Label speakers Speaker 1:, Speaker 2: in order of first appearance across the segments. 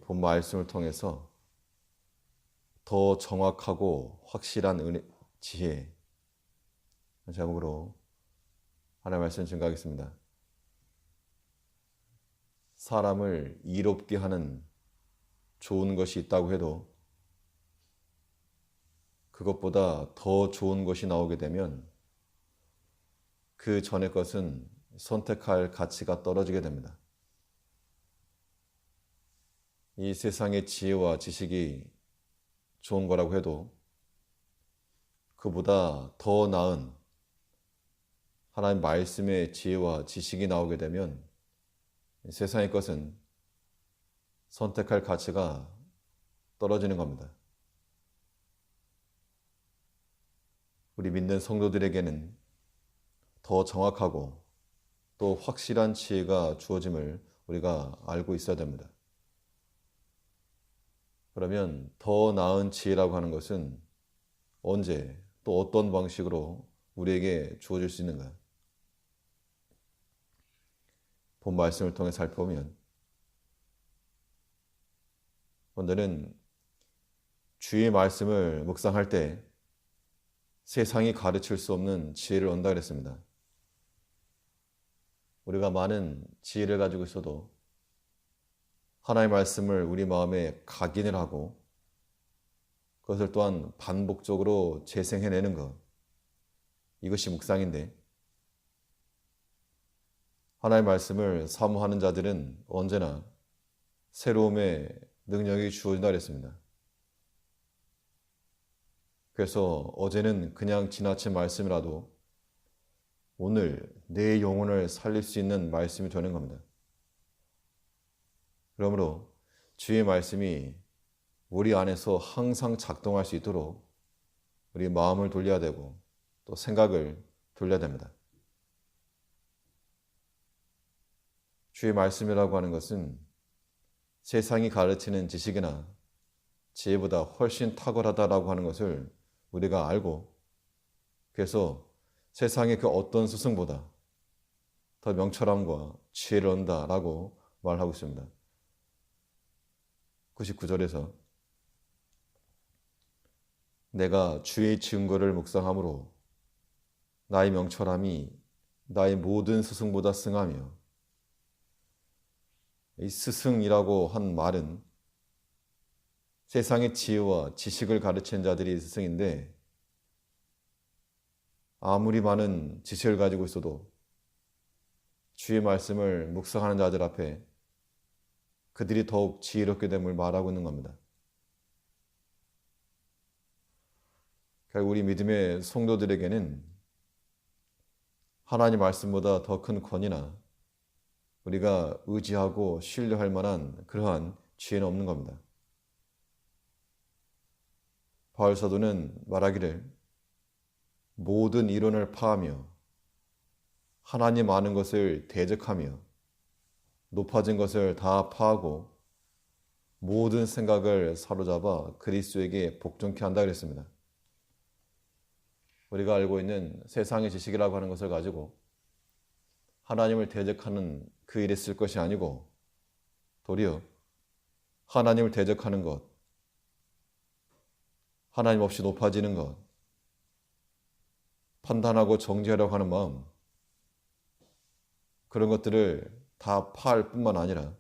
Speaker 1: 본 말씀을 통해서 더 정확하고 확실한 지혜 제목으로 하나님의 말씀 증거하겠습니다. 사람을 이롭게 하는 좋은 것이 있다고 해도 그것보다 더 좋은 것이 나오게 되면 그 전의 것은 선택할 가치가 떨어지게 됩니다. 이 세상의 지혜와 지식이 좋은 거라고 해도 그보다 더 나은 하나님 말씀의 지혜와 지식이 나오게 되면 세상의 것은 선택할 가치가 떨어지는 겁니다. 우리 믿는 성도들에게는 더 정확하고 또 확실한 지혜가 주어짐을 우리가 알고 있어야 됩니다. 그러면 더 나은 지혜라고 하는 것은 언제 또 어떤 방식으로 우리에게 주어질 수 있는가? 본 말씀을 통해 살펴보면 오늘은 주의 말씀을 묵상할 때 세상이 가르칠 수 없는 지혜를 얻는다 그랬습니다. 우리가 많은 지혜를 가지고 있어도 하나님의 말씀을 우리 마음에 각인을 하고 그것을 또한 반복적으로 재생해내는 것, 이것이 묵상인데 하나님의 말씀을 사모하는 자들은 언제나 새로움의 능력이 주어진다 그랬습니다. 그래서 어제는 그냥 지나친 말씀이라도 오늘 내 영혼을 살릴 수 있는 말씀이 되는 겁니다. 그러므로 주의 말씀이 우리 안에서 항상 작동할 수 있도록 우리 마음을 돌려야 되고 또 생각을 돌려야 됩니다. 주의 말씀이라고 하는 것은 세상이 가르치는 지식이나 지혜보다 훨씬 탁월하다라고 하는 것을 우리가 알고 그래서 세상의 그 어떤 스승보다 더 명철함과 지혜를 얻는다라고 말하고 있습니다. 99절에서 내가 주의 증거를 묵상함으로 나의 명철함이 나의 모든 스승보다 승하며, 이 스승이라고 한 말은 세상의 지혜와 지식을 가르치는 자들이 스승인데 아무리 많은 지식을 가지고 있어도 주의 말씀을 묵상하는 자들 앞에 그들이 더욱 지혜롭게 됨을 말하고 있는 겁니다. 결국 우리 믿음의 성도들에게는 하나님 말씀보다 더 큰 권위나 우리가 의지하고 신뢰할 만한 그러한 지혜는 없는 겁니다. 바울 사도는 말하기를 모든 이론을 파하며 하나님 아는 것을 대적하며 높아진 것을 다 파하고 모든 생각을 사로잡아 그리스도에게 복종케 한다 그랬습니다. 우리가 알고 있는 세상의 지식이라고 하는 것을 가지고 하나님을 대적하는 그 일에 쓸 것이 아니고 도리어 하나님을 대적하는 것, 하나님 없이 높아지는 것, 판단하고 정죄하려고 하는 마음, 그런 것들을 다 파할 뿐만 아니라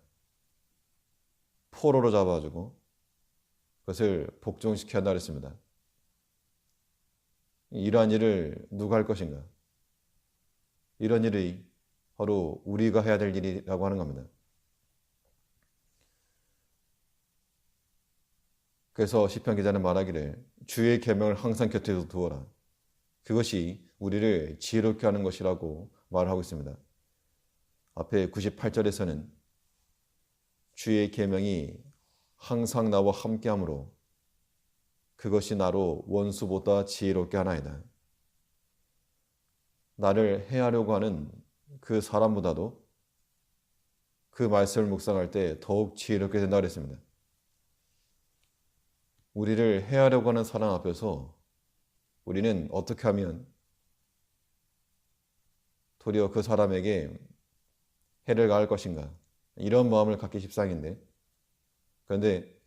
Speaker 1: 포로로 잡아주고 그것을 복종시켜야 한다 그랬습니다. 이러한 일을 누가 할 것인가? 이런 일이 바로 우리가 해야 될 일이라고 하는 겁니다. 그래서 시편 기자는 말하기를 주의 계명을 항상 곁에 두어라. 그것이 우리를 지혜롭게 하는 것이라고 말하고 있습니다. 앞에 98절에서는 주의 계명이 항상 나와 함께함으로 그것이 나로 원수보다 지혜롭게 하나이다. 나를 해하려고 하는 그 사람보다도 그 말씀을 묵상할 때 더욱 지혜롭게 된다 그랬습니다. 우리를 해하려고 하는 사람 앞에서 우리는 어떻게 하면 도리어 그 사람에게 해를 가할 것인가, 이런 마음을 갖기 십상인데 그런데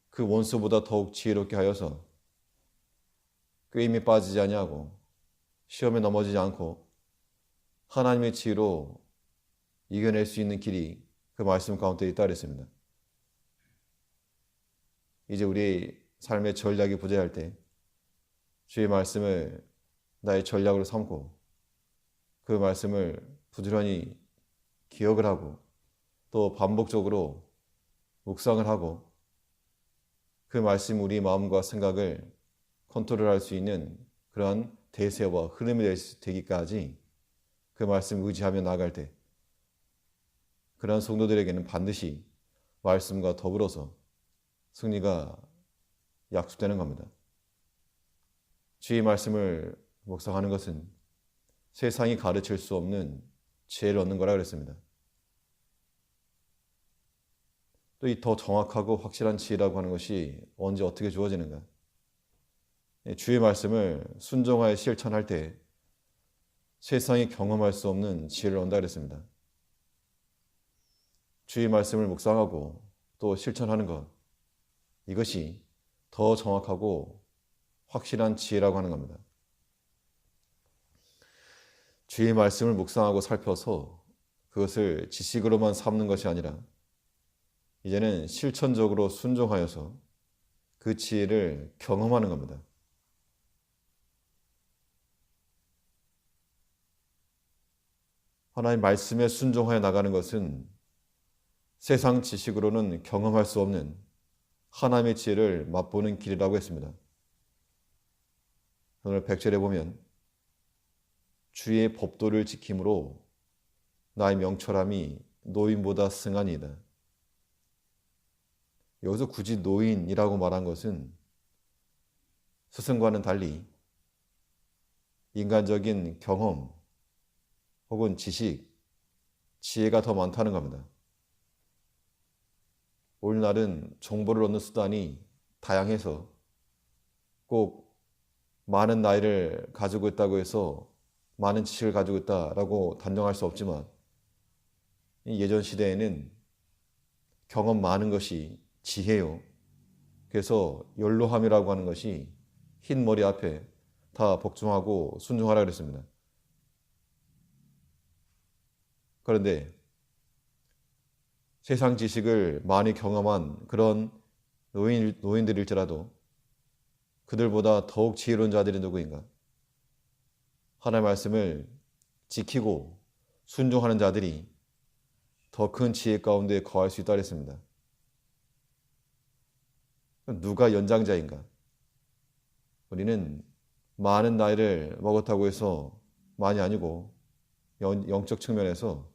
Speaker 1: 그 원수보다 더욱 지혜롭게 하여서 꾀임에 빠지지 아니하고 시험에 넘어지지 않고 하나님의 지혜로 이겨낼 수 있는 길이 그 말씀 가운데 있다 그랬습니다. 이제 우리 삶의 전략이 부재할 때 주의 말씀을 나의 전략으로 삼고 그 말씀을 부지런히 기억을 하고 또 반복적으로 묵상을 하고 그 말씀 우리 마음과 생각을 컨트롤할 수 있는 그러한 대세와 흐름이 되기까지 그 말씀 의지하며 나아갈 때 그러한 성도들에게는 반드시 말씀과 더불어서 승리가 약속되는 겁니다. 주의 말씀을 묵상하는 것은 세상이 가르칠 수 없는 지혜를 얻는 거라 그랬습니다. 또 이 더 정확하고 확실한 지혜라고 하는 것이 언제 어떻게 주어지는가? 주의 말씀을 순종하여 실천할 때 세상이 경험할 수 없는 지혜를 얻는다 그랬습니다. 주의 말씀을 묵상하고 또 실천하는 것, 이것이 더 정확하고 확실한 지혜라고 하는 겁니다. 주의 말씀을 묵상하고 살펴서 그것을 지식으로만 삼는 것이 아니라 이제는 실천적으로 순종하여서 그 지혜를 경험하는 겁니다. 하나님 말씀에 순종하여 나가는 것은 세상 지식으로는 경험할 수 없는 하나님의 지혜를 맛보는 길이라고 했습니다. 오늘 100절에 보면 주의 법도를 지킴으로 나의 명철함이 노인보다 승하니이다. 여기서 굳이 노인이라고 말한 것은 스승과는 달리 인간적인 경험 혹은 지식, 지혜가 더 많다는 겁니다. 오늘날은 정보를 얻는 수단이 다양해서 꼭 많은 나이를 가지고 있다고 해서 많은 지식을 가지고 있다라고 단정할 수 없지만 예전 시대에는 경험 많은 것이 지혜요. 그래서 연로함이라고 하는 것이 흰 머리 앞에 다 복종하고 순종하라 그랬습니다. 그런데 세상 지식을 많이 경험한 그런 노인들일지라도 그들보다 더욱 지혜로운 자들이 누구인가? 하나님의 말씀을 지키고 순종하는 자들이 더 큰 지혜 가운데 거할 수 있다 그랬습니다. 누가 연장자인가? 우리는 많은 나이를 먹었다고 해서 많이 아니고 영적 측면에서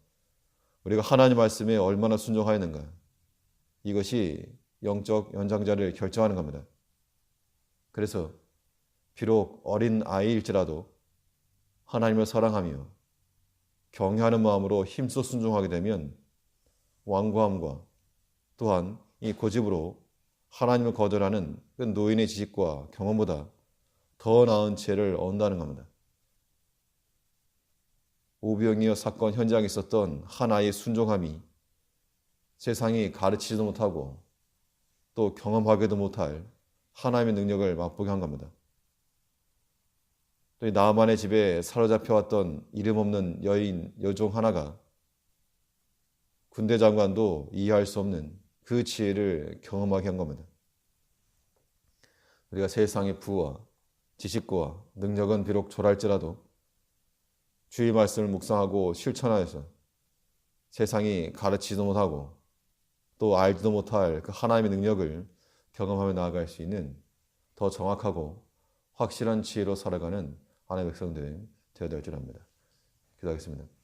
Speaker 1: 우리가 하나님 말씀에 얼마나 순종하였는가, 이것이 영적 연장자를 결정하는 겁니다. 그래서 비록 어린 아이일지라도 하나님을 사랑하며 경외하는 마음으로 힘써 순종하게 되면 완고함과 또한 이 고집으로 하나님을 거절하는 그 노인의 지식과 경험보다 더 나은 지혜를 얻는다는 겁니다. 오병이어 사건 현장에 있었던 하나의 순종함이 세상이 가르치지도 못하고 또 경험하기도 못할 하나님의 능력을 맛보게 한 겁니다. 또 이 나아만의 집에 사로잡혀왔던 이름 없는 여종 하나가 군대 장관도 이해할 수 없는 그 지혜를 경험하게 한 겁니다. 우리가 세상의 부와 지식과 능력은 비록 졸할지라도 주의 말씀을 묵상하고 실천하여서 세상이 가르치지도 못하고 또 알지도 못할 그 하나님의 능력을 경험하며 나아갈 수 있는 더 정확하고 확실한 지혜로 살아가는 하나님의 백성들 되어야 될 줄 압니다. 기도하겠습니다.